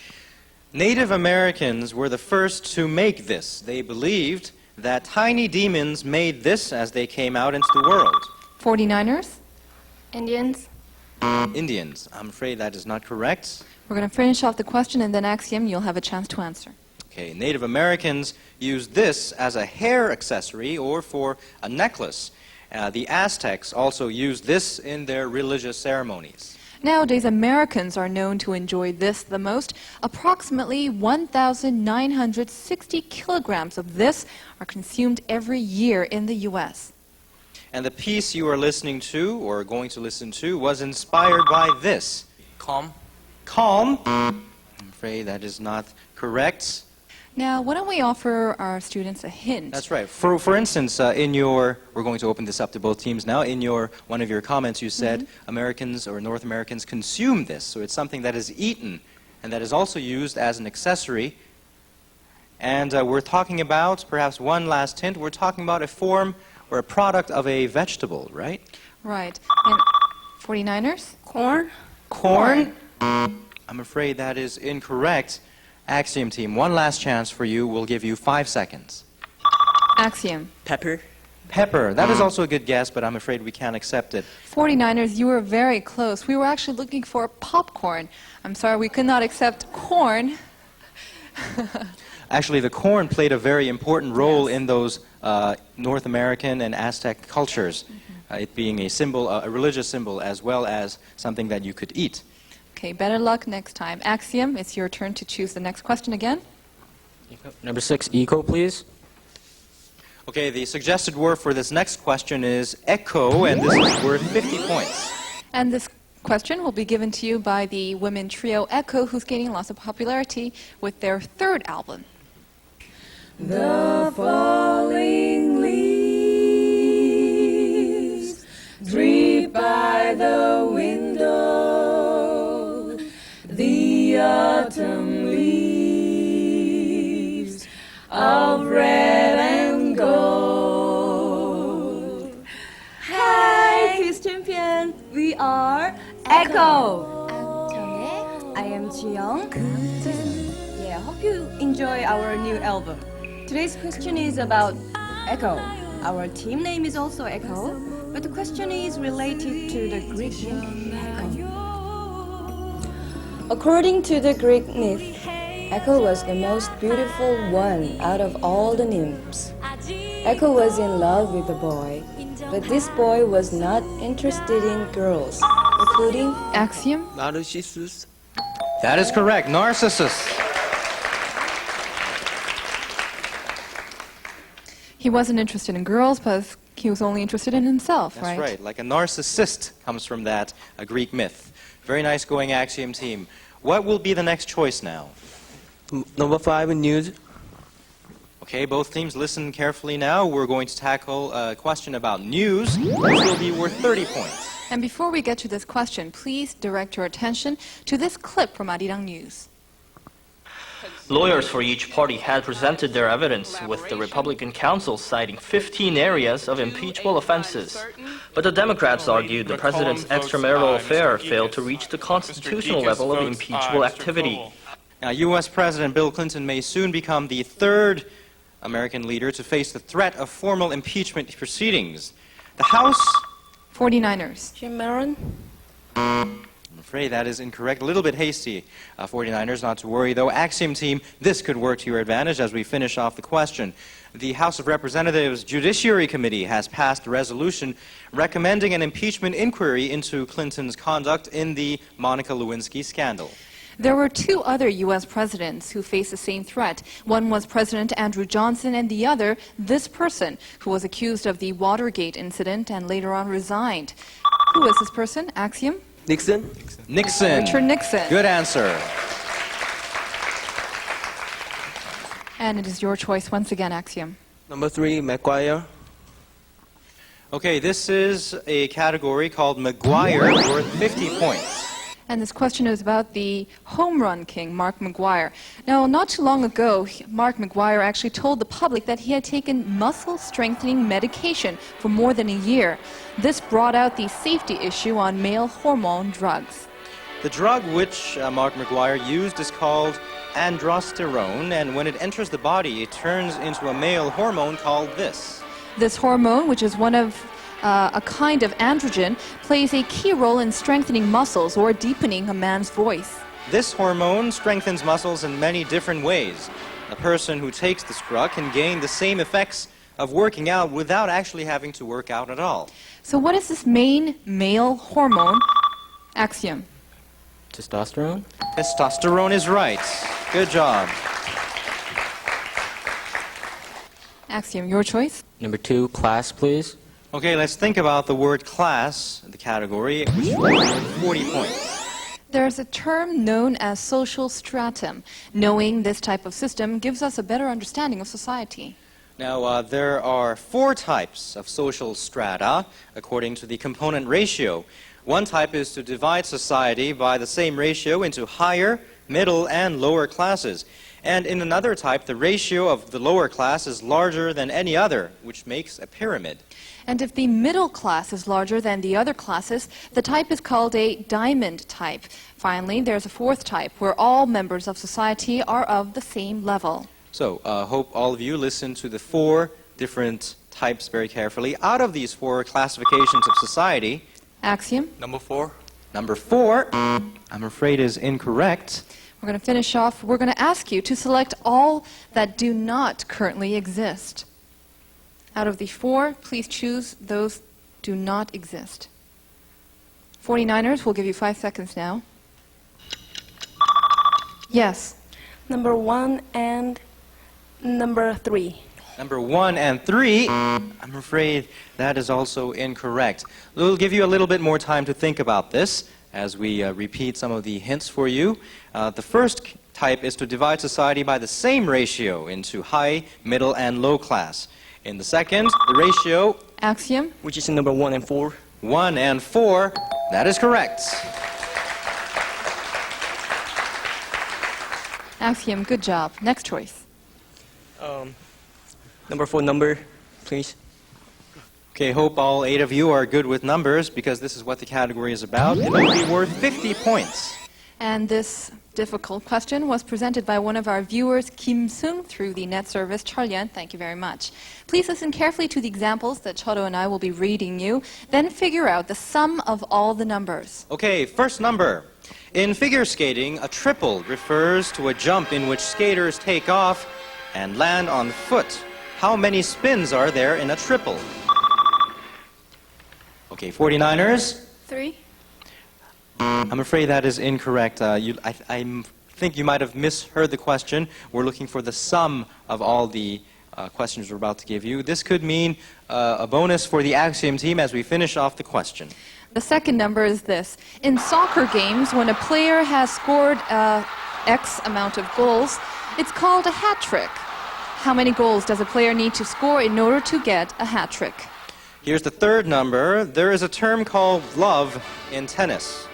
Speaker 1: Native Americans were the first to make this. They believed that tiny demons made this as they came out into the world.
Speaker 2: 49ers?
Speaker 7: Indians?
Speaker 1: Indians. I'm afraid that is not correct.
Speaker 2: We're going to finish off the question, and then Axiom, you'll have a chance to answer.
Speaker 1: Okay, Native Americans used this as a hair accessory or for a necklace. The Aztecs also used this in their religious ceremonies.
Speaker 2: Nowadays, Americans are known to enjoy this the most. Approximately 1,960 kilograms of this are consumed every year in the U.S.
Speaker 1: And the piece you are listening to, or going to listen to, was inspired by this.
Speaker 11: Calm.
Speaker 1: Calm. I'm afraid that is not correct.
Speaker 2: Now, why don't we offer our students a hint?
Speaker 1: That's right. For instance, we're going to open this up to both teams now. In one of your comments, you said Americans or North Americans consume this. So it's something that is eaten and that is also used as an accessory. And we're talking about, perhaps one last hint, we're talking about a form or a product of a vegetable, right?
Speaker 2: Right. And 49ers?
Speaker 7: Corn?
Speaker 1: Corn? I'm afraid that is incorrect. Axiom team, one last chance for you. We'll give you 5 seconds.
Speaker 2: Axiom.
Speaker 12: Pepper.
Speaker 1: Pepper. That is also a good guess, but I'm afraid we can't accept it.
Speaker 2: 49ers, you were very close. We were actually looking for popcorn. I'm sorry, we could not accept corn.
Speaker 1: Actually, the corn played a very important role in those North American and Aztec cultures, it being a symbol, a religious symbol, as well as something that you could eat.
Speaker 2: Okay, better luck next time. Axiom, it's your turn to choose the next question again.
Speaker 12: Number 6, eco, please.
Speaker 1: Okay, the suggested word for this next question is echo, and this is worth 50 points.
Speaker 2: And this question will be given to you by the women trio Echo, who's gaining lots of popularity with their 3rd album.
Speaker 14: The falling leaves drip by the window. The autumn leaves of red and gold. Hi, Quiz Champion. We are Echo. I am Jiyoung. Yeah, hope you enjoy our new album. Today's question is about Echo. Our team name is also Echo, but the question is related to the Greek myth Echo. According to the Greek myth, Echo was the most beautiful one out of all the nymphs. Echo was in love with a boy, but this boy was not interested in girls, including
Speaker 2: Axiom.
Speaker 13: Narcissus.
Speaker 1: That is correct, Narcissus.
Speaker 2: He wasn't interested in girls, but he was only interested in himself,
Speaker 1: That's
Speaker 2: right?
Speaker 1: right, like a narcissist comes from that, a Greek myth. Very nice going, Axiom team. What will be the next choice now?
Speaker 13: Number 5, news.
Speaker 1: Okay, both teams listen carefully now. We're going to tackle a question about news, which will be worth 30 points.
Speaker 2: And before we get to this question, please direct your attention to this clip from Arirang News.
Speaker 15: Lawyers for each party had presented their evidence, with the Republican counsel citing 15 areas of impeachable offenses. But the Democrats argued the president's extramarital affair failed to reach the constitutional level of impeachable activity.
Speaker 1: Now, U.S. President Bill Clinton may soon become the third American leader to face the threat of formal impeachment proceedings. The House...
Speaker 2: 49ers.
Speaker 4: Jim Maron.
Speaker 1: I'm afraid that is incorrect. A little bit hasty, 49ers, not to worry though. Axiom team, this could work to your advantage as we finish off the question. The House of Representatives Judiciary Committee has passed a resolution recommending an impeachment inquiry into Clinton's conduct in the Monica Lewinsky scandal.
Speaker 2: There were two other U.S. presidents who faced the same threat. One was President Andrew Johnson, and the other, this person, who was accused of the Watergate incident and later on resigned. Who is this person? Axiom?
Speaker 13: Nixon.
Speaker 1: Nixon.
Speaker 2: Richard Nixon.
Speaker 1: Good answer.
Speaker 2: And it is your choice once again, Axiom.
Speaker 13: Number 3, McGuire.
Speaker 1: Okay, this is a category called McGuire, worth 50 points.
Speaker 2: And this question is about the home run king, Mark McGuire. Now, not too long ago, Mark McGuire actually told the public that he had taken muscle-strengthening medication for more than a year. This brought out the safety issue on male hormone drugs.
Speaker 1: The drug which Mark McGuire used is called androsterone, and when it enters the body, it turns into a male hormone called this.
Speaker 2: This hormone, which is one of a kind of androgen, plays a key role in strengthening muscles or deepening a man's voice.
Speaker 1: This hormone strengthens muscles in many different ways. A person who takes this drug can gain the same effects of working out without actually having to work out at all.
Speaker 2: So what is this main male hormone? Axiom.
Speaker 10: Testosterone?
Speaker 1: Testosterone is right. Good job.
Speaker 2: Axiom, your choice?
Speaker 10: Number 2, class, please.
Speaker 1: Okay, let's think about the word class, the category, which is worth 40 points.
Speaker 2: There's a term known as social stratum. Knowing this type of system gives us a better understanding of society.
Speaker 1: Now, there are 4 types of social strata, according to the component ratio. One type is to divide society by the same ratio into higher, middle, and lower classes. And in another type, the ratio of the lower class is larger than any other, which makes a pyramid.
Speaker 2: And if the middle class is larger than the other classes, the type is called a diamond type. Finally, there's a 4th type, where all members of society are of the same level.
Speaker 1: So, hope all of you listen to the 4 different types very carefully. Out of these 4 classifications of society...
Speaker 2: Axiom?
Speaker 11: Number 4.
Speaker 1: Number 4, I'm afraid, is incorrect.
Speaker 2: We're going to finish off. We're going to ask you to select all that do not currently exist. Out of the 4, please choose those do not exist. 49ers, we'll give you 5 seconds now. Yes.
Speaker 4: Number 1 and number 3.
Speaker 1: Number 1 and 3, I'm afraid that is also incorrect. We'll give you a little bit more time to think about this as we repeat some of the hints for you. The first type is to divide society by the same ratio into high, middle, and low class. In the second, the ratio...
Speaker 2: Axiom?
Speaker 12: Which is number 1 and 4.
Speaker 1: 1 and 4, that is correct.
Speaker 2: Axiom, good job. Next choice.
Speaker 12: Number 4 number, please.
Speaker 1: Okay, hope all 8 of you are good with numbers because this is what the category is about. It will be worth 50 points.
Speaker 2: And this difficult question was presented by one of our viewers, Kim Sung, through the net service, Cheolyeon. Thank you very much. Please listen carefully to the examples that Cheolyeon and I will be reading you, then figure out the sum of all the numbers.
Speaker 1: Okay, first number. In figure skating, a triple refers to a jump in which skaters take off and land on foot. How many spins are there in a triple? Okay, 49ers?
Speaker 6: 3.
Speaker 1: I'm afraid that is incorrect. I think you might have misheard the question. We're looking for the sum of all the questions we're about to give you. This could mean a bonus for the Axiom team as we finish off the question.
Speaker 2: The second number is this. In soccer games, when a player has scored X amount of goals, it's called a hat trick. How many goals does a player need to score in order to get a hat trick?
Speaker 1: Here's the third number. There is a term called love in tennis.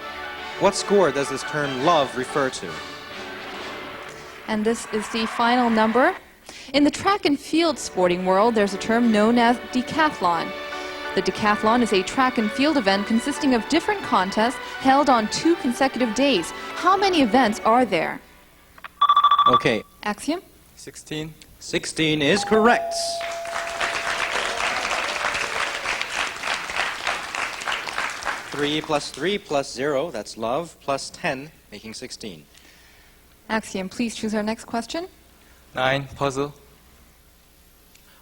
Speaker 1: What score does this term love refer to?
Speaker 2: And this is the final number. In the track and field sporting world, there's a term known as decathlon. The decathlon is a track and field event consisting of different contests held on 2 consecutive days. How many events are there?
Speaker 1: Okay.
Speaker 2: Axiom?
Speaker 11: 16.
Speaker 1: 16 is correct. Three plus 3 plus 0, that's love, plus 10, making 16.
Speaker 2: Axiom, please choose our next question.
Speaker 11: 9. Puzzle.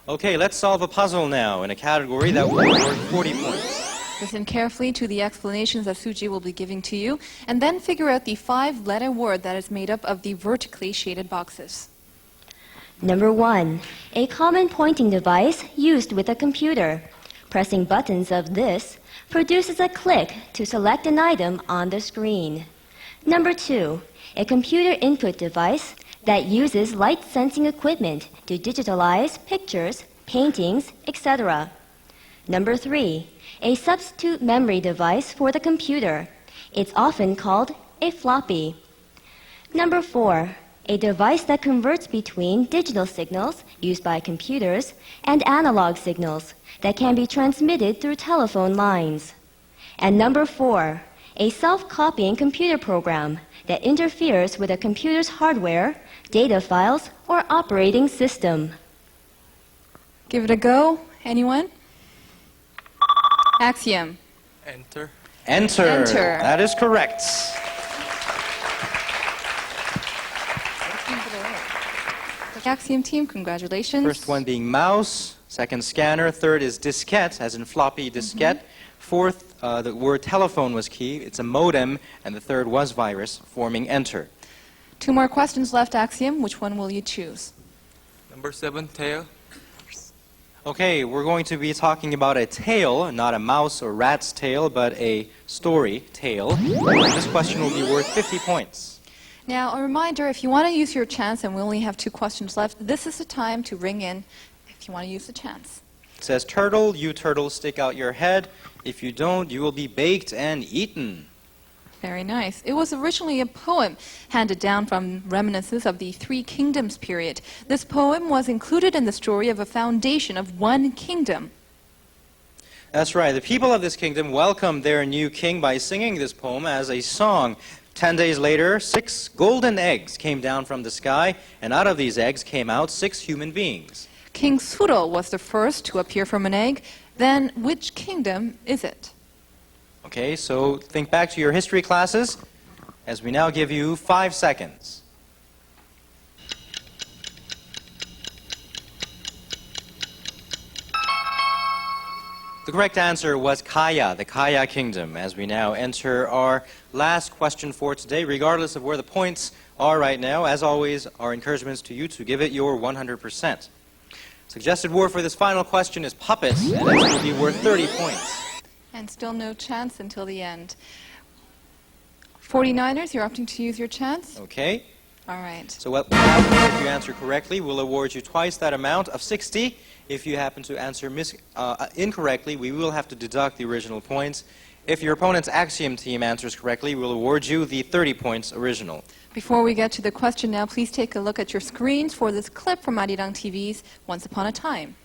Speaker 1: Okay, let's solve a puzzle now in a category that will award 40 points.
Speaker 2: Listen carefully to the explanations that Suji will be giving to you, and then figure out the 5-letter word that is made up of the vertically shaded boxes.
Speaker 16: Number 1. A common pointing device used with a computer. Pressing buttons of this produces a click to select an item on the screen. Number 2. A computer input device that uses light sensing equipment to digitalize pictures, paintings, etc. Number 3. A substitute memory device for the computer. It's often called a floppy. Number 4. A device that converts between digital signals used by computers and analog signals that can be transmitted through telephone lines. And number 4. A self-copying computer program that interferes with a computer's hardware, data files, or operating system.
Speaker 2: Give it a go. Anyone? Axiom.
Speaker 11: Enter.
Speaker 1: Enter.
Speaker 2: Enter.
Speaker 1: That is correct.
Speaker 2: Axiom team, congratulations.
Speaker 1: First one being mouse, second scanner, third is diskette, as in floppy diskette. Fourth, the word telephone was key. It's a modem, and the third was virus, forming enter.
Speaker 2: 2 more questions left, Axiom. Which one will you choose?
Speaker 11: Number 7. Tail.
Speaker 1: Okay, we're going to be talking about a tale, not a mouse or rat's tail, but a story tale. This question will be worth 50 points.
Speaker 2: Now, a reminder, if you want to use your chance, and we only have 2 questions left, this is the time to ring in if you want to use the chance.
Speaker 1: It says, turtle, you turtle, stick out your head. If you don't, you will be baked and eaten.
Speaker 2: Very nice. It was originally a poem handed down from reminiscences of the 3 Kingdoms period. This poem was included in the story of a foundation of one kingdom.
Speaker 1: That's right. The people of this kingdom welcomed their new king by singing this poem as a song. 10 days later, 6 golden eggs came down from the sky, and out of these eggs came out 6 human beings.
Speaker 2: King Suro was the first to appear from an egg. Then, which kingdom is it?
Speaker 1: Okay, so think back to your history classes as we now give you 5 seconds. The correct answer was Kaya, the Kaya kingdom, as we now enter our last question for today, regardless of where the points are right now. As always, our encouragements to you to give it your 100%. Suggested word for this final question is puppet, and it will be worth 30 points.
Speaker 2: And still no chance until the end. 49ers, you're opting to use your chance?
Speaker 1: Okay.
Speaker 2: All right.
Speaker 1: So what will happen if you answer correctly, we'll award you twice that amount of 60. If you happen to answer incorrectly, we will have to deduct the original points. If your opponent's Axiom team answers correctly, we'll award you the 30 points original.
Speaker 2: Before we get to the question now, please take a look at your screens for this clip from Arirang TV's Once Upon a Time.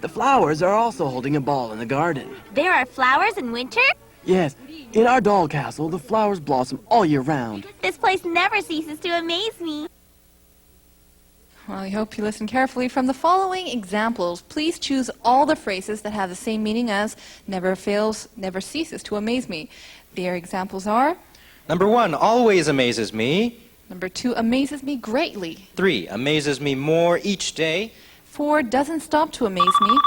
Speaker 17: The flowers are also holding a ball in the garden.
Speaker 18: There are flowers in winter?
Speaker 17: Yes, in our doll castle, the flowers blossom all year round.
Speaker 18: This place never ceases to amaze me.
Speaker 2: Well, I hope you listen carefully. From the following examples, please choose all the phrases that have the same meaning as never fails, never ceases to amaze me. Their examples are:
Speaker 1: Number 1, always amazes me.
Speaker 2: Number 2, amazes me greatly.
Speaker 1: 3, amazes me more each day.
Speaker 2: 4, doesn't stop to amaze me.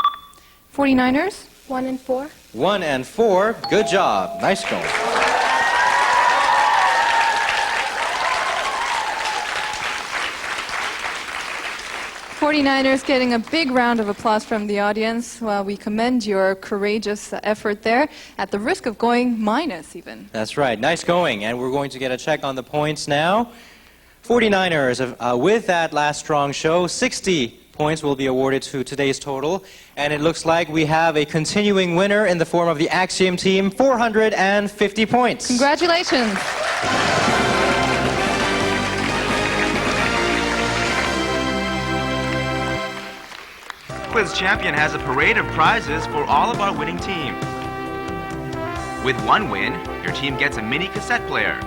Speaker 2: 49ers?
Speaker 8: 1 and 4.
Speaker 1: 1 and 4, good job. Nice going.
Speaker 2: 49ers getting a big round of applause from the audience. Well, we commend your courageous effort there, at the risk of going minus even.
Speaker 1: That's right. Nice going. And we're going to get a check on the points now. 49ers, with that last strong show, 60 points will be awarded to today's total. And it looks like we have a continuing winner in the form of the Axiom team, 450 points.
Speaker 2: Congratulations.
Speaker 19: Quiz Champion has a parade of prizes for all of our winning team. With one win, your team gets a mini cassette player.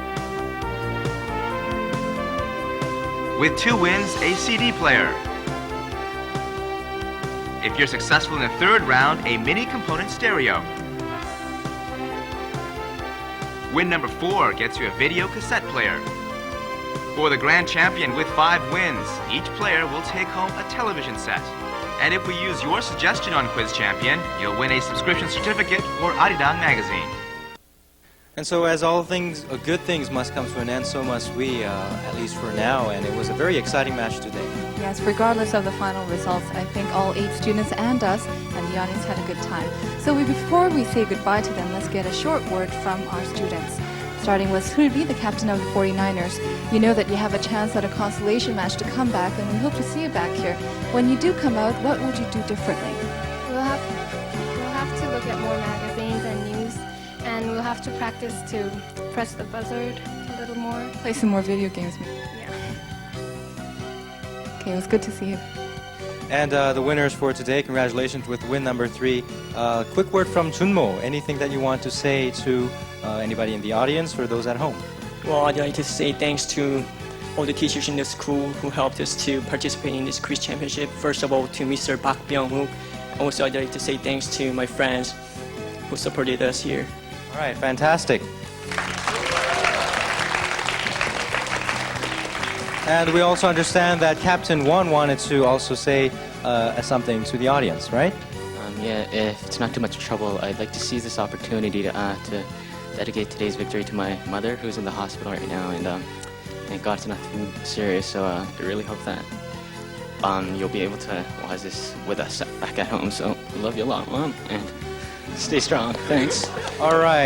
Speaker 19: With 2 wins, a CD player. If you're successful in the 3rd round, a mini component stereo. Win number 4 gets you a video cassette player. For the grand champion with 5 wins, each player will take home a television set. And if we use your suggestion on Quiz Champion, you'll win a subscription certificate for Arirang magazine.
Speaker 1: And so as all things, good things must come to an end, so must we, at least for now. And it was a very exciting match today.
Speaker 2: Yes, regardless of the final results, I think all 8 students and us and the audience had a good time. So before we say goodbye to them, let's get a short word from our students. Starting with Sulbi, the captain of the 49ers. You know that you have a chance at a consolation match to come back, and we hope to see you back here. When you do come out, what would you do differently?
Speaker 7: We'll have to look at more magazines and news, and we'll have to practice to press the buzzer a little more.
Speaker 2: Play some more video games.
Speaker 7: Yeah.
Speaker 2: Okay, it was good to see you.
Speaker 1: And the winners for today, congratulations with win number 3. Quick word from Junmo. Anything that you want to say to anybody in the audience or those at home?
Speaker 12: Well, I'd like to say thanks to all the teachers in the school who helped us to participate in this quiz championship. First of all, to Mr. Park Byung-hook. Also, I'd like to say thanks to my friends who supported us here.
Speaker 1: All right, fantastic. And we also understand that Captain 1 wanted to also say something to the audience, right?
Speaker 10: Yeah, if it's not too much trouble, I'd like to seize this opportunity to dedicate today's victory to my mother, who's in the hospital right now, and thank God it's nothing serious. So I really hope that you'll be able to watch this with us back at home. So I love you a lot, Mom, and stay strong. Thanks.
Speaker 1: All right.